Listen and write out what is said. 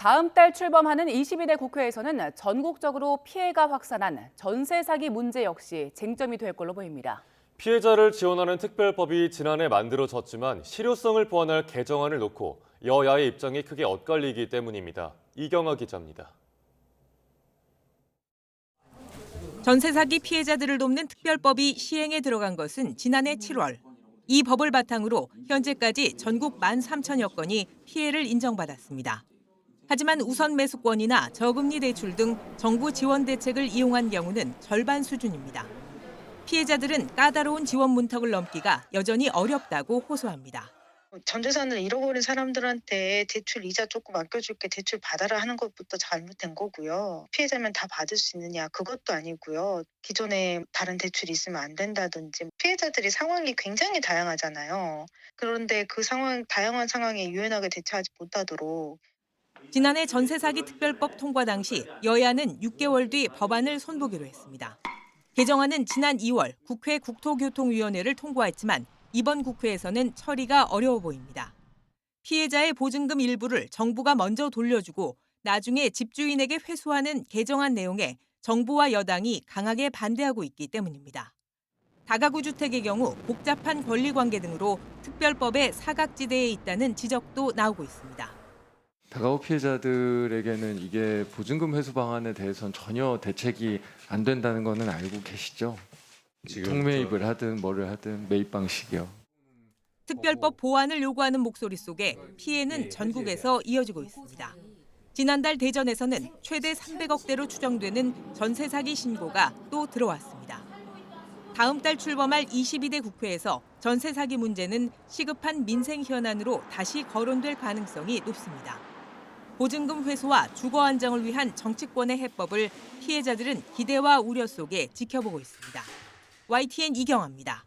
다음 달 출범하는 22대 국회에서는 전국적으로 피해가 확산한 전세 사기 문제 역시 쟁점이 될 걸로 보입니다. 피해자를 지원하는 특별법이 지난해 만들어졌지만 실효성을 보완할 개정안을 놓고 여야의 입장이 크게 엇갈리기 때문입니다. 이경아 기자입니다. 전세 사기 피해자들을 돕는 특별법이 시행에 들어간 것은 지난해 7월. 이 법을 바탕으로 현재까지 전국 13,000여 건이 피해를 인정받았습니다. 하지만 우선 매수권이나 저금리 대출 등 정부 지원 대책을 이용한 경우는 절반 수준입니다. 피해자들은 까다로운 지원 문턱을 넘기가 여전히 어렵다고 호소합니다. 전 재산을 잃어버린 사람들한테 대출 이자 조금 아껴줄게 대출 받아라 하는 것부터 잘못된 거고요. 피해자면 다 받을 수 있느냐 그것도 아니고요. 기존에 다른 대출이 있으면 안 된다든지 피해자들이 상황이 굉장히 다양하잖아요. 그런데 그 다양한 상황에 유연하게 대처하지 못하도록 지난해 전세 사기 특별법 통과 당시 여야는 6개월 뒤 법안을 손보기로 했습니다. 개정안은 지난 2월 국회 국토교통위원회를 통과했지만 이번 국회에서는 처리가 어려워 보입니다. 피해자의 보증금 일부를 정부가 먼저 돌려주고 나중에 집주인에게 회수하는 개정안 내용에 정부와 여당이 강하게 반대하고 있기 때문입니다. 다가구 주택의 경우 복잡한 권리관계 등으로 특별법의 사각지대에 있다는 지적도 나오고 있습니다. 다가구 피해자들에게는 이게 보증금 회수 방안에 대해서는 전혀 대책이 안 된다는 거는 알고 계시죠? 통매입을 하든 뭐를 하든 매입 방식이요. 특별법 보완을 요구하는 목소리 속에 피해는 전국에서 이어지고 있습니다. 지난달 대전에서는 최대 300억대로 추정되는 전세 사기 신고가 또 들어왔습니다. 다음 달 출범할 22대 국회에서 전세 사기 문제는 시급한 민생 현안으로 다시 거론될 가능성이 높습니다. 보증금 회수와 주거 안정을 위한 정치권의 해법을 피해자들은 기대와 우려 속에 지켜보고 있습니다. YTN 이경아입니다.